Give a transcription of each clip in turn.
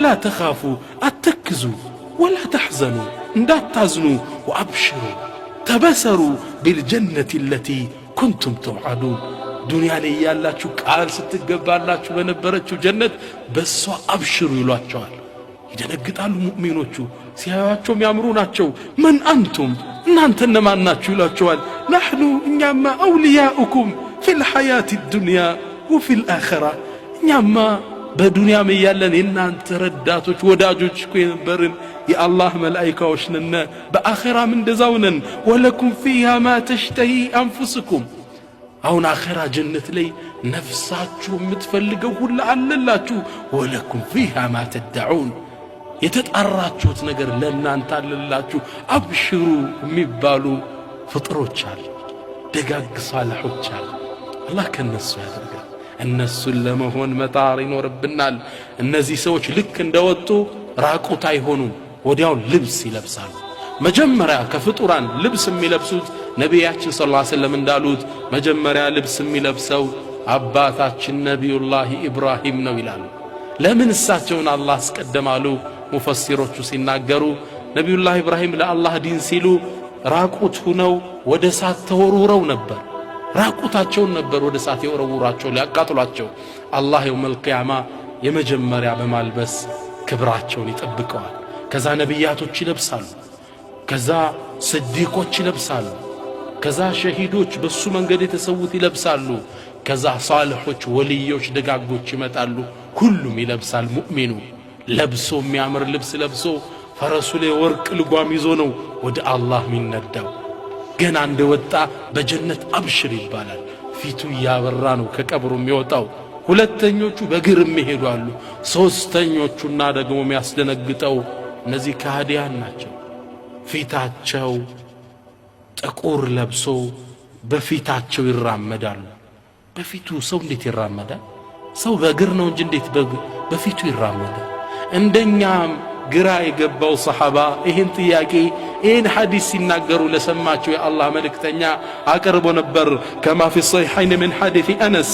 لا تخافوا أتكزوا ولا تحزنوا እንዳታዝኑ وأبشروا تبصروا بالجنة التي كنتم توعدون ዱንያ ላይ ያላችሁ ቃል ስትገባላችሁ በነበረችው ጀነት በሷ አብሽሩ ይሏቸዋል። ይደነግጣሉ ሙእሚኖቹ ሲያዩአቸው የሚያምሩ ናቸው። መን አንቱም እናንተ እነማን ናችሁ ይሏቸዋል። نحن እኛማ أولياؤكم في الحياة الدنيا وفي الآخرة እኛማ በዱንያም ያለን እናንተ ረዳቶች ወዳጆች እኮ የነበርን የአላህ መላእክቶች ነን። በአኺራም እንደዛው ነን። ወለኩም فيها ما تشتهي أنفسكم አሁን አኺራ ጀነት ላይ ነፍሳችሁ የምትፈልገው ሁሉ አለላችሁ። ወለኩም فيها ما تدعون የተጣራችሁት ነገር ለእናንተ አለላችሁ። አብሽሩ የሚባሉ ፍጥሮች አሉ፣ ደጋግ ሳልሖች አሉ። አላህ ከነሱ ያደርጋል። እነሱን ለመሆን መጣር ይኖርብናል። እነዚህ ሰዎች ልክ እንደወጡ ራቁት አይሆኑም፣ ወዲያው ልብስ ይለብሳሉ። መጀመሪያ ከፍጡራን ልብስ የሚለብሱት ነቢያችን ሰለላሁ ዐለይሂ ወሰለም እንዳሉት መጀመሪያ ልብስ የሚለብሰው አባታችን ነቢዩላህ ኢብራሂም ነው ይላሉ። ለምን እሳቸውን አላህ አስቀደማሉ? ሙፈሲሮቹ ሲናገሩ ነቢዩላህ ኢብራሂም ለአላህ ዲን ሲሉ ራቁት ሆነው ወደ እሳት ተወርውረው ነበር። ራቁታቸውን ነበር ወደ እሳት የወረወሯቸው ሊያቃጥሏቸው። አላህ የውመል ቂያማ የመጀመሪያ በማልበስ ክብራቸውን ይጠብቀዋል። ከዛ ነቢያቶች ይለብሳሉ፣ ከዛ ስዲቆች ይለብሳሉ፣ ከዛ ሸሂዶች በሱ መንገድ የተሰዉት ይለብሳሉ፣ ከዛ ሷሊሖች ወልዮች ደጋጎች ይመጣሉ። ሁሉም ይለብሳል። ሙእሚኑ ለብሶ የሚያምር ልብስ ለብሶ ፈረሱ ላይ ወርቅ ልጓም ይዞ ነው ወደ አላህ የሚነዳው። ገና እንደወጣ በጀነት አብሽር ይባላል። ፊቱ ያበራ ነው ከቀብሩ የሚወጣው። ሁለተኞቹ በእግር የሚሄዱ አሉ። ሶስተኞቹና ደግሞ የሚያስደነግጠው እነዚህ ከሃዲያን ናቸው። ፊታቸው ጥቁር ለብሶ በፊታቸው ይራመዳሉ። በፊቱ ሰው እንዴት ይራመዳል? ሰው በእግር ነው እንጂ እንዴት በፊቱ ይራመዳል? እንደኛም ግራ የገባው ሰሃባ ይህን ጥያቄ ይህን ሐዲስ ሲናገሩ ለሰማቸው የአላህ መልእክተኛ አቀርቦ ነበር። ከማ ፊ ሰሒሐይን ምን ሐዲስ አነስ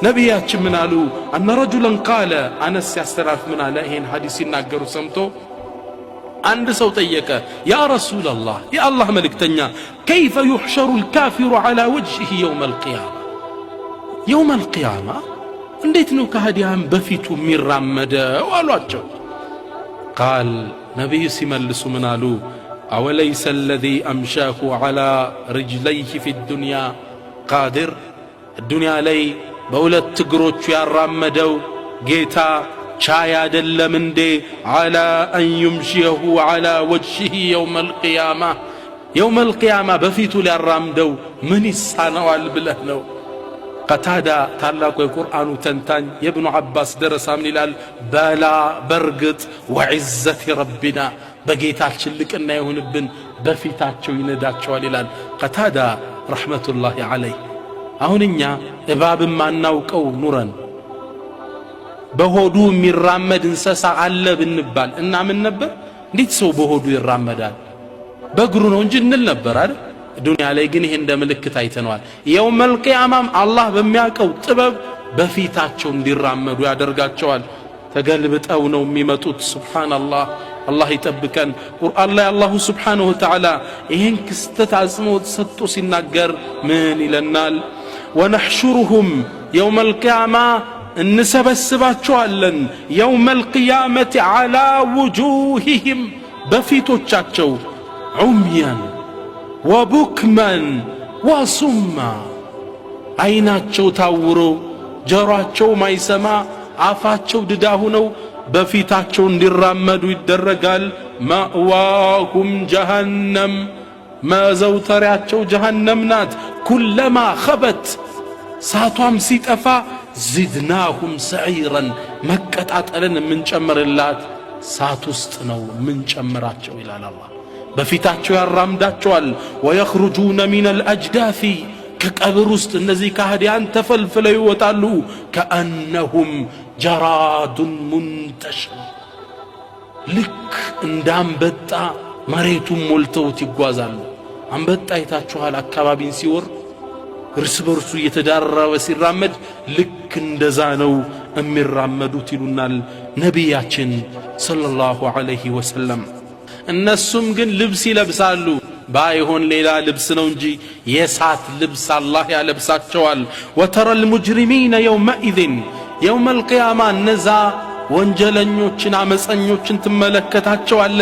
ነቢያችን ምን አሉ? አነ ረጁለን ቃለ አነስ ያስተላልፍ ምን አለ? ይህን ሐዲስ ሲናገሩ ሰምቶ አንድ ሰው ጠየቀ፣ ያ ረሱላላህ የአላህ መልእክተኛ ከይፈ ዩሕሸሩ ልካፊሩ ዐላ ወጅሂ የውመል ቂያማ፣ የውመል ቂያማ እንዴት ነው ከሃዲያን በፊቱ የሚራመደው አሏቸው። ቃል ነቢዩ ሲመልሱ ምን አሉ? አወለይሰ አለዚ አምሻሁ ዐላ ርጅለይህ ፊ ዱንያ ቃድር፣ ዱንያ ላይ በሁለት እግሮቹ ያራመደው ጌታ ቻይ አይደለም እንዴ? ዐላ አን ዩምሺየሁ ዐላ ወጅሂ የውመል ቂያማ፣ የውመል ቂያማ በፊቱ ሊያራምደው ምን ይሳነዋል ብለህ ነው? ቀታዳ ታላቁ የቁርአኑ ተንታኝ የብኑ ዓባስ ደረሳ ምን ይላል? በላ በርግጥ ወዕዘት ረቢና በጌታችን ልቅና ይሁንብን በፊታቸው ይነዳቸዋል ይላል ቀታዳ ረሕመቱላሂ ዐለይህ። አሁን እኛ እባብም ማናውቀው ኑረን በሆዱ የሚራመድ እንስሳ አለ ብንባል እና ምን ነበር? እንዴት ሰው በሆዱ ይራመዳል? በእግሩ ነው እንጂ እንል ነበር አይደል? ዱንያ ላይ ግን ይሄ እንደ ምልክት አይተነዋል። የውመል ቂያማም አላህ በሚያውቀው ጥበብ በፊታቸው እንዲራመዱ ያደርጋቸዋል። ተገልብጠው ነው የሚመጡት። ሱብሃንአላህ፣ አላህ ይጠብቀን። ቁርአን ላይ አላሁ ሱብሓነሁ ወተዓላ ይህን ክስተት አጽንኦት ሰጥቶ ሲናገር ምን ይለናል? ወነሕሹሩሁም የውመል ቂያማ እንሰበስባቸዋለን የውመል ቂያመት ዐላ ውጁሂሂም በፊቶቻቸው ዑምያን ወቡክመን ወሱማ አይናቸው ታውሮ ጆሮአቸው ማይሰማ አፋቸው ድዳ ሆነው በፊታቸው እንዲራመዱ ይደረጋል። ማእዋሁም ጀሃነም መዘውተሪያቸው ጀሃነም ናት። ኩለማ ኸበት ሳቷም ሲጠፋ ዚድናሁም ሰዒረን መቀጣጠልን የምንጨምርላት ሳት ውስጥ ነው የምንጨምራቸው ይላል አላህ። በፊታቸው ያራምዳቸዋል። ወየኽሩጁነ ሚነል አጅዳፊ ከቀብር ውስጥ እነዚህ ከሃዲያን ተፈልፍለው ይወጣሉ። ከአነሁም ጀራዱን ሙንተሽር ልክ እንዳንበጣ መሬቱን ሞልተውት ይጓዛሉ። አንበጣ አይታችኋል? አካባቢን ሲወር እርስ በርሱ እየተዳረበ ሲራመድ ልክ እንደዛ ነው የሚራመዱት ይሉናል ነቢያችን ሰለላሁ ዐለይሂ ወሰለም። እነሱም ግን ልብስ ይለብሳሉ፣ ባይሆን ሌላ ልብስ ነው እንጂ የሳት ልብስ አላህ ያለብሳቸዋል። ወተረል ሙጅሪሚነ የውመኢዝን የውመል ቂያማ እነዛ ወንጀለኞችን አመፀኞችን ትመለከታቸዋለ።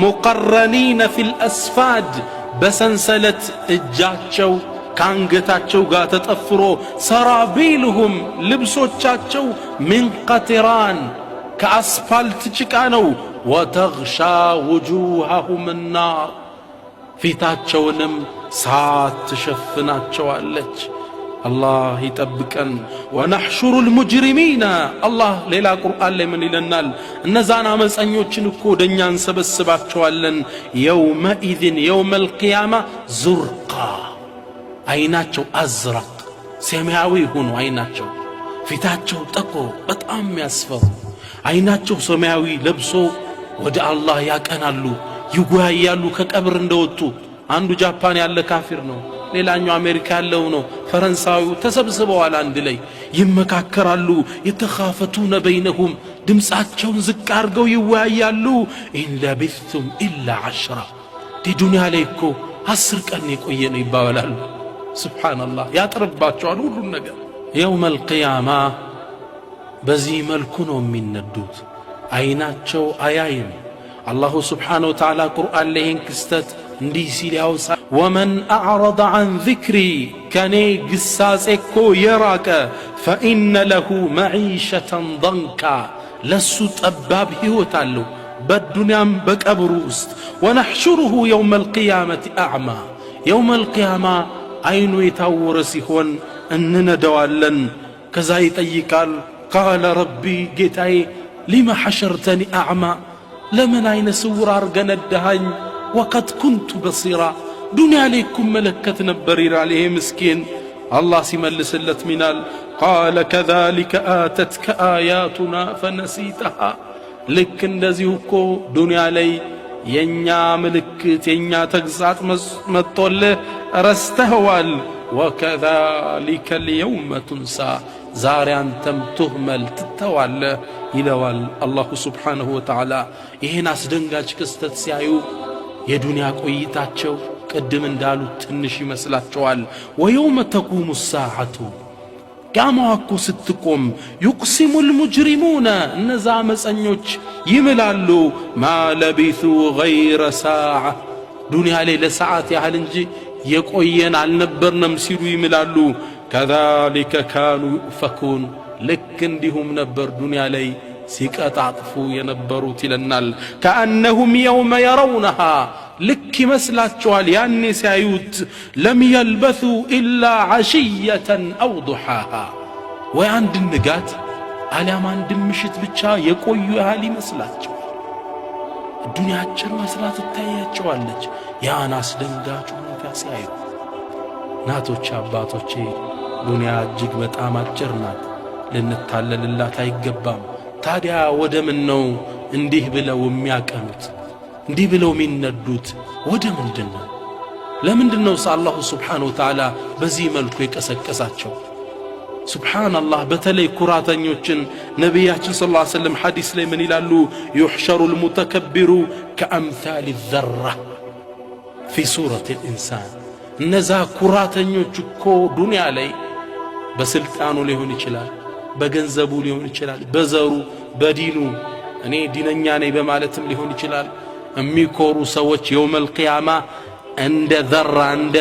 ሙቀረኒነ ፊል አስፋድ በሰንሰለት እጃቸው ከአንገታቸው ጋር ተጠፍሮ፣ ሰራቢልሁም ልብሶቻቸው ሚን ቀጥራን ከአስፋልት ጭቃ ነው። ወተግሻ ውጁሃሁም ናር ፊታቸውንም ሳት ትሸፍናቸዋለች። አላህ ይጠብቀን። ወነሕሹሩ ልሙጅሪሚና አላህ ሌላ ቁርአን ላይ ምን ይለናል? እነዛን አመፀኞችን እኮ ወደኛ እንሰበስባቸዋለን። የውመኢዝን የውመል ቂያማ ዙርቃ አይናቸው አዝረቅ ሰማያዊ ሆኖ አይናቸው፣ ፊታቸው ጠቁሮ በጣም ያስፈሩ አይናቸው ሰማያዊ ለብሶ ወደ አላህ ያቀናሉ፣ ይጓያሉ ከቀብር እንደወጡ። አንዱ ጃፓን ያለ ካፊር ነው፣ ሌላኛው አሜሪካ ያለው ነው፣ ፈረንሳዊው ተሰብስበዋል አንድ ላይ ይመካከራሉ። የተኻፈቱነ በይነሁም ድምፃቸውን ዝቅ አድርገው ይወያያሉ። ኢን ለቢስቱም ኢላ 10 ዱንያ ላይ እኮ 10 ቀን የቆየ ነው ይባባላሉ። ሱብሓነላህ ያጥርባቸዋል ሁሉን ነገር። የውመል ቂያማ በዚህ መልኩ ነው የሚነዱት። አይናቸው አያይም። አላሁ ስብሓነሁ ወተዓላ ቁርአን ላይ ይህን ክስተት እንዲህ ሲል ያውሳ፣ ወመን አዕረض ዐን ዚክሪ ከኔ ግሳጼ እኮ የራቀ ፈኢነ ለሁ መዒሸተን ضንካ ለሱ ጠባብ ሕይወት አለው በዱንያም በቀብሩ ውስጥ። ወነሕሹሩሁ የውመል ቂያመቲ አዕማ የውመል ቂያማ አይኑ የታወረ ሲሆን እንነደዋለን። ከዛ ይጠይቃል፣ ቃለ ረቢ ጌታዬ ሊመ ሐሸርተኒ አዕማ ለምን አይነ ስውር አርገህ ነዳኸኝ? ወቀድ ኩንቱ በሲራ ዱንያ ላይ እኮ መለከት ነበር ይላል ይሄ ምስኪን። አላህ ሲመልስለት ሚናል ቃለ ከዛሊከ አተትከ አያቱና ፈነሲተሃ ልክ እንደዚሁ እኮ ዱንያ ላይ የኛ ምልክት የኛ ተግሳጽ መጥቶልህ ረስተኸዋል። ወከዛሊከ ልየውመ ቱንሳ ዛሬ አንተም ቱህመል ትተዋለህ ይለዋል አላሁ ስብሓንሁ ወተዓላ። ይህን አስደንጋጭ ክስተት ሲያዩ የዱንያ ቆይታቸው ቅድም እንዳሉት ትንሽ ይመስላቸዋል። ወየውመ ተቁሙ ሳዓቱ ቂያማዋ እኮ ስትቆም ዩቅሲሙ ልሙጅሪሙነ እነዛ አመፀኞች ይምላሉ፣ ማ ለቢቱ ገይረ ሳዓ ዱንያ ላይ ለሰዓት ያህል እንጂ የቆየን አልነበርንም ሲሉ ይምላሉ። ከዛሊከ ካኑ ዩእፈኩን ልክ እንዲሁም ነበር ዱንያ ላይ ሲቀጣጥፉ የነበሩት ይለናል። ከአነሁም የውመ የረውነሃ ልክ ይመስላቸዋል ያኔ ሲያዩት፣ ለም የልበሱ ኢላ ዓሽየተን አው ዱሓሃ ወይ አንድ ንጋት አሊያም አንድ ምሽት ብቻ የቆዩ ያህል ይመስላቸዋል። ዱንያችን መስላት ትታያቸዋለች ያን አስደንጋጭ ሁኔታ ሲያዩ። እናቶቼ አባቶቼ ዱንያ እጅግ በጣም አጭር ናት፣ ልንታለልላት አይገባም። ታዲያ ወደ ምን ነው እንዲህ ብለው የሚያቀኑት? እንዲህ ብለው የሚነዱት ወደ ምንድን ነው? ለምንድን ነው አላሁ ስብሓነሁ ወተዓላ በዚህ መልኩ የቀሰቀሳቸው? ሱብሓነላህ። በተለይ ኩራተኞችን ነቢያችን ሰለላሁ ዐለይሂ ወሰለም ሐዲስ ላይ ምን ይላሉ? ዩሕሸሩ ልሙተከቢሩ ከአምሳሊ ዘራ ፊ ሱረት ልኢንሳን። እነዛ ኩራተኞች እኮ ዱንያ ላይ በስልጣኑ ሊሆን ይችላል፣ በገንዘቡ ሊሆን ይችላል፣ በዘሩ በዲኑ እኔ ዲነኛ ነኝ በማለትም ሊሆን ይችላል። የሚኮሩ ሰዎች የውመል ቂያማ እንደ ዘራ እንደ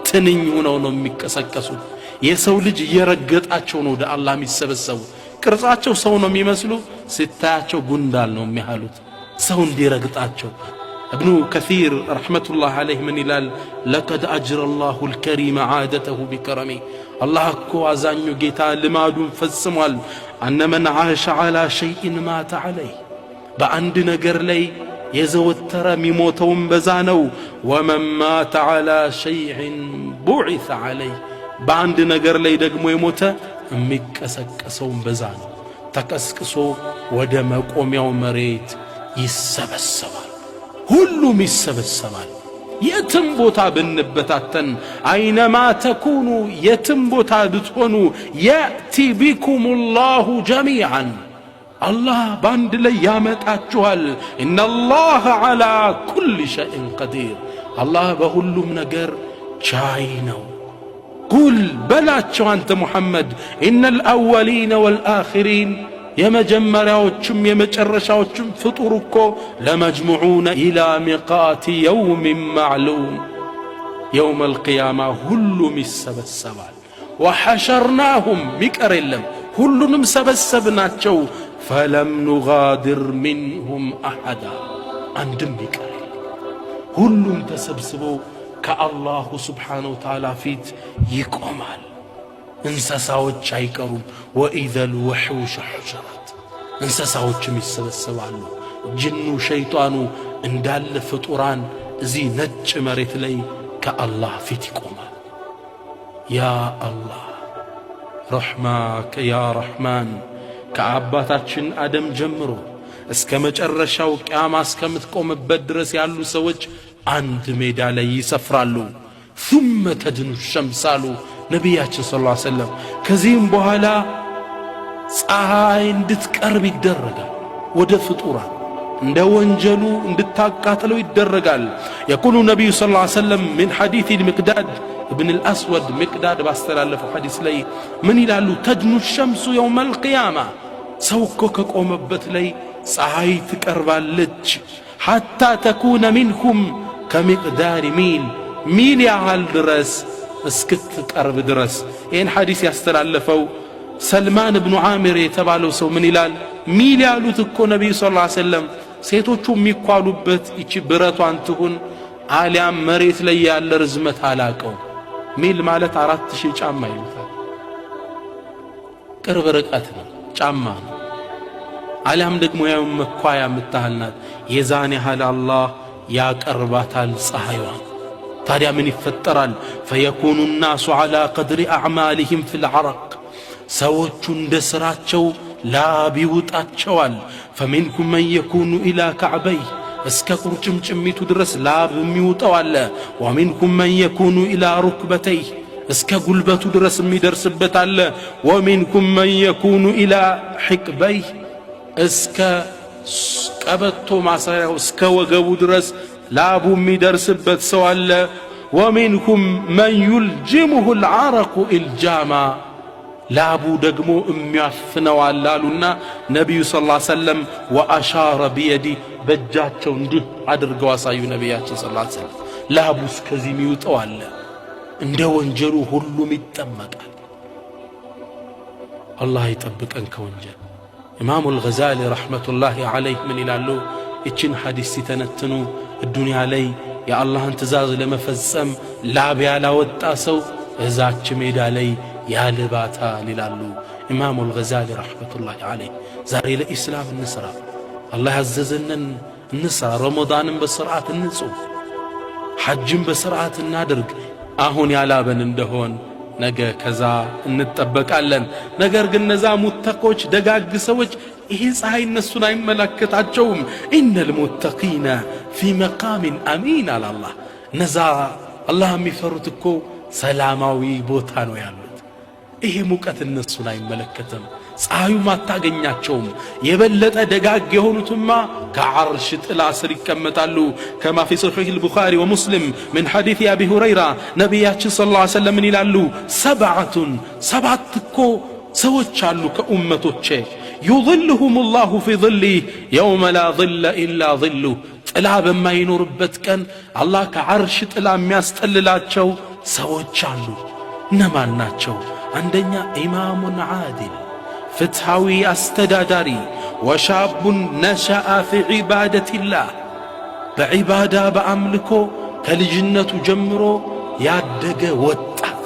ትንኝ ሆነው ነው የሚቀሰቀሱት። የሰው ልጅ እየረገጣቸው ነው ወደ አላህ የሚሰበሰቡ። ቅርጻቸው ሰው ነው የሚመስሉ፣ ስታያቸው ጉንዳል ነው የሚያህሉት ሰው እንዲረግጣቸው። ابن كثير رحمة الله عليه من ይላል لقد أجرى الله الكريم عادته بكرمه الله እኮ አዛኙ ጌታ ልማዱን ፈጽሟል። أن من عاش على شيء مات عليه በአንድ ነገር ላይ የዘወተረ የሚሞተውም በዛ ነው። ومن مات على شيء بعث عليه በአንድ ነገር ላይ ደግሞ የሞተ የሚቀሰቀሰውም በዛ ነው። ተቀስቅሶ ወደ መቆሚያው መሬት ይሰበሰባል። ሁሉም ይሰበሰባል። የትም ቦታ ብንበታተን አይነማ ተኩኑ የትም ቦታ ብትሆኑ የእቲ ቢኩም ላሁ ጀሚዓን አላህ ባንድ ላይ ያመጣችኋል። ኢነላህ ዐላ ኩሊ ሸይኢን ቀዲር። አላህ በሁሉም ነገር ቻይ ነው። ቁል በላቸው አንተ ሙሐመድ ኢነል አወሊነ ወልአኺሪን የመጀመሪያዎችም የመጨረሻዎችም ፍጡር እኮ ለመጅሙዑነ ኢላ ሚቃቲ የውሚን ማዕሉም የውመል ቂያማ ሁሉም ይሰበሰባል። ወሐሸርናሁም ሚቀር የለም ሁሉንም ሰበሰብናቸው። ፈለም ኑጋድር ሚንሁም አሐዳ አንድም ሚቀር የለም። ሁሉም ተሰብስቦ ከአላሁ ስብሓነሁ ወተዓላ ፊት ይቆማል። እንስሳዎች አይቀሩም። ወኢዘል ወሑሽ ሑሽረት እንስሳዎችም ይሰበሰባሉ። ጅኑ ሸይጣኑ እንዳለ ፍጡራን እዚህ ነጭ መሬት ላይ ከአላህ ፊት ይቆማል። ያ አላህ ረሕማከ ያ ረሕማን ከአባታችን አደም ጀምሮ እስከ መጨረሻው ቂያማ እስከምትቆምበት ድረስ ያሉ ሰዎች አንድ ሜዳ ላይ ይሰፍራሉ። ثم تدنو الشمس አሉ ነቢያችን ሰለላሁ ዐለይሂ ወሰለም። ከዚህም በኋላ ፀሐይ እንድትቀርብ ይደረጋል። ወደ ፍጡራን እንደ ወንጀሉ እንድታቃጥለው ይደረጋል። የቁሉ ነቢዩ ሰለላሁ ዐለይሂ ወሰለም ምን ሐዲስ ሚቅዳድ ኢብን አልአስወድ ሚቅዳድ ባስተላለፈው ሐዲስ ላይ ምን ይላሉ? ተድኑ الشمس يوم القيامة ሰው እኮ ከቆመበት ላይ ፀሐይ ትቀርባለች። ሐታ ተኩነ ሚንኩም ከሚቅዳር ሚል ያህል ድረስ እስክትቀርብ ድረስ። ይህን ሐዲስ ያስተላለፈው ሰልማን ብኑ ዓሚር የተባለው ሰው ምን ይላል? ሚል ያሉት እኮ ነቢዩ ሰለላሁ ዐለይሂ ወሰለም ሴቶቹ የሚኳሉበት ይቺ ብረቷን ትሁን አሊያም መሬት ላይ ያለ ርዝመት አላቀው። ሚል ማለት 4000 ጫማ ይሉታል። ቅርብ ርቀት ነው፣ ጫማ ነው። አሊያም ደግሞ ያው መኳያ የምታህል ናት። የዛን ያህል አላህ ያቀርባታል ፀሐይዋን። ታዲያ ምን ይፈጠራል? ፈየኩኑ الناس على قدر أعمالهم في العرق ሰዎቹ እንደ ስራቸው ላብ ይውጣቸዋል። فمنكم من يكون إلى كعبيه እስከ ቁርጭምጭሚቱ ድረስ ላብ የሚውጠው አለ። ومنكم من يكون إلى ركبتيه እስከ ጉልበቱ ድረስ የሚደርስበት አለ። ومنكم من يكون إلى حقبيه እስከ ቀበቶ ማሰሪያው እስከ ወገቡ ድረስ ላቡ የሚደርስበት ሰው አለ። ومنكم من يلجمه العرق إلجاما ላቡ ደግሞ የሚያፍነው አለ አሉና ነቢዩ ሰለላሁ ዐለይሂ ወሰለም ወአሻረ ቢየዲ በእጃቸው እንዲህ አድርገው አሳዩ ነቢያችን ሰለላሁ ዐለይሂ ወሰለም። ላቡ እስከዚህ የሚውጠው አለ። እንደ ወንጀሉ ሁሉም ይጠመቃል። አላህ ይጠብቀን ከወንጀል። ኢማሙ አልገዛሊ ረሕመቱላሂ ዐለይህ ምን ይላሉ? ይችን ሐዲስ ሲተነትኑ ዱንያ ላይ የአላህን ትእዛዝ ለመፈጸም ላብ ያላወጣ ሰው እዛች ሜዳ ላይ ያልባታል ይላሉ ኢማሙ አልገዛሊ ረሕመቱላሂ ዐለይህ። ዛሬ ለኢስላም እንስራ፣ አላህ ያዘዘንን እንስራ። ረመዳንን በስርዓት እንጹም፣ ሐጅን በስርዓት እናድርግ። አሁን ያላበን እንደሆን ነገ ከዛ እንጠበቃለን። ነገር ግን እነዛ ሙተቆች ደጋግ ሰዎች ይሄ ፀሐይ እነሱን አይመለከታቸውም። ኢነል ሙተቂነ ፊ መቃሚን አሚን አላህ። እነዛ አላህ የሚፈሩት እኮ ሰላማዊ ቦታ ነው ያሉት። ይሄ ሙቀት እነሱን አይመለከትም፣ ፀሐዩም አታገኛቸውም። የበለጠ ደጋግ የሆኑትማ ከዓርሽ ጥላ ስር ይቀመጣሉ። ከማ ፊ ሰሒህ አልቡኻሪ ወሙስሊም ምን ሐዲስ አቢ ሁረይራ ነቢያችን ሰለላሁ ዐለይሂ ወሰለም ምን ይላሉ? ሰብዓቱን ሰባት እኮ ሰዎች አሉ ከኡመቶቼ ዩظልሁም ላሁ ፊ ظሊህ የውመ ላ ظለ ኢላ ظሉህ ጥላ በማይኖርበት ቀን አላህ ከዓርሽ ጥላ የሚያስጠልላቸው ሰዎች አሉ። እነማን ናቸው? አንደኛ ኢማሙን ዓዲል ፍትሃዊ አስተዳዳሪ፣ ወሻቡን ነሸአ ፊ ዒባደቲላህ በዒባዳ በአምልኮ ከልጅነቱ ጀምሮ ያደገ ወጣት።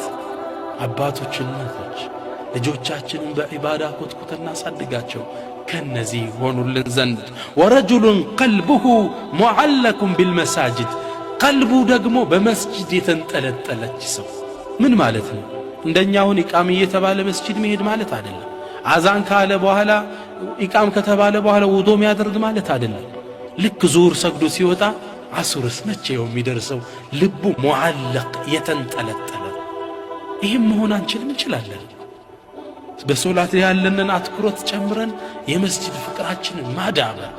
አባቶች እናቶች ልጆቻችንን በዒባዳ ኮትኩተን እናሳድጋቸው ከነዚህ ሆኑልን ዘንድ። ወረጁሉን ቀልቡሁ ሙዓለኩም ቢልመሳጅድ ቀልቡ ደግሞ በመስጅድ የተንጠለጠለች ሰው። ምን ማለት ነው? እንደኛውን ኢቃም እየተባለ መስጂድ መሄድ ማለት አይደለም። አዛን ካለ በኋላ ኢቃም ከተባለ በኋላ ውዶ የሚያደርግ ማለት አይደለም። ልክ ዙሁር ሰግዶ ሲወጣ አሱርስ መቼው የሚደርሰው ልቡ ሙዓለቅ የተንጠለጠለ። ይህም መሆን አንችልም? እንችላለን። በሶላት ያለንን አትኩሮት ጨምረን የመስጂድ ፍቅራችንን ማዳበር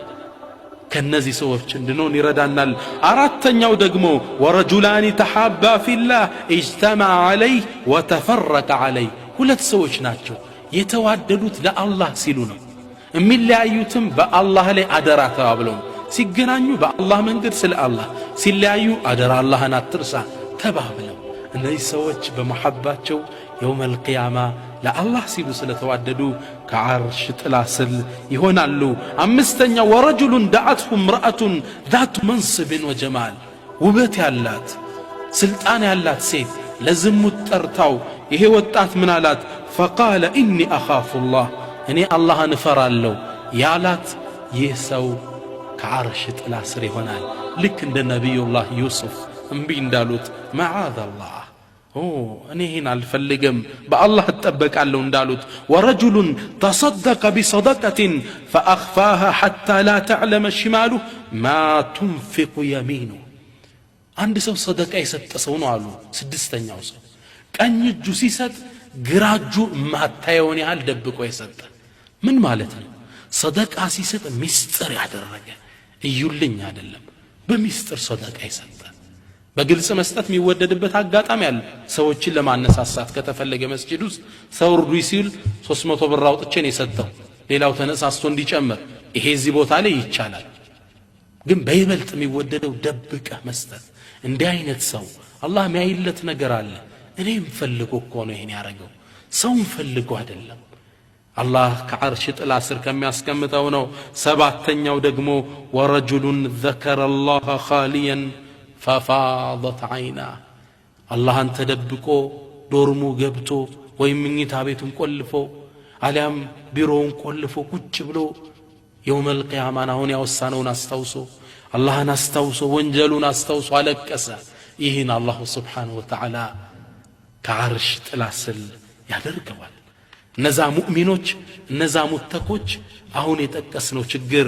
ከነዚህ ሰዎች እንድንሆን ይረዳናል። አራተኛው ደግሞ ወረጁላኒ ተሐባ ፊላህ اجتمع عليه وتفرق عليه ሁለት ሰዎች ናቸው የተዋደዱት ለአላህ ሲሉ ነው። የሚለያዩትም በአላህ ላይ አደራ ተባብለው ሲገናኙ በአላህ መንገድ ስለ አላህ ሲለያዩ አደራ አላህን አትርሳ ተባብለው እነዚህ ሰዎች በመሐባቸው የውመል ቂያማ ለአላህ ሲሉ ስለተዋደዱ ከዓርሽ ጥላ ስር ይሆናሉ። አምስተኛው ወረጁሉን ደዓትሁ እምረአቱን ذات منصب وجمال ውበት ያላት ስልጣን ያላት ሴት ለዝሙት ጠርታው ይሄ ወጣት ምን አላት? فقال إني أخاف الله እኔ አላህን እፈራለሁ ያላት ይህ ሰው ከዓርሽ ጥላ ስር ይሆናል። ልክ እንደ ነቢዩላህ ዩሱፍ እምቢ እንዳሉት መዓዘላህ እኔ ይህን አልፈልግም በአላህ እጠበቃለሁ እንዳሉት ወረጁሉን ተሰደቀ ቢሰደቀትን ፈአኽፋሃ ሐታ ላ ተዕለመ ሽማሉ ማ ቱንፊቁ የሚኑ አንድ ሰው ሰደቃ የሰጠ ሰው ነው አሉ። ስድስተኛው ሰው ቀኝ እጁ ሲሰጥ ግራ እጁ ማታየውን ያህል ደብቆ የሰጠ ምን ማለት ነው? ሰደቃ ሲሰጥ ሚስጥር ያደረገ እዩልኝ አይደለም፣ በሚስጥር ሰደቃ የሰጠ በግልጽ መስጠት የሚወደድበት አጋጣሚ አለ። ሰዎችን ለማነሳሳት ከተፈለገ መስጂድ ውስጥ ሰው ርዱይ ሲል 300 ብር አውጥቼ ነው የሰጠው ሌላው ተነሳስቶ እንዲጨምር ይሄ እዚህ ቦታ ላይ ይቻላል። ግን በይበልጥ የሚወደደው ደብቀህ መስጠት። እንዲህ አይነት ሰው አላህ የሚያይለት ነገር አለ። እኔም ፈልጎ እኮ ነው ይሄን ያደረገው ሰውም ፈልጎ አይደለም። አላህ ከዓርሽ ጥላ ስር ከሚያስቀምጠው ነው። ሰባተኛው ደግሞ ወረጁሉን ذكر الله خاليا ففاضت عيناه አላህን ተደብቆ ዶርሙ ገብቶ ወይም መኝታ ቤቱን ቆልፎ አሊያም ቢሮውን ቆልፎ ቁጭ ብሎ የውመል ቂያማን አሁን ያወሳነውን አስታውሶ አላህን አስታውሶ ወንጀሉን አስታውሶ አለቀሰ። ይህን አላሁ ስብሓነሁ ወተዓላ ከዓርሽ ጥላ ስር ያደርገዋል። እነዛ ሙእሚኖች እነዛ ሙተቆች አሁን የጠቀስነው ችግር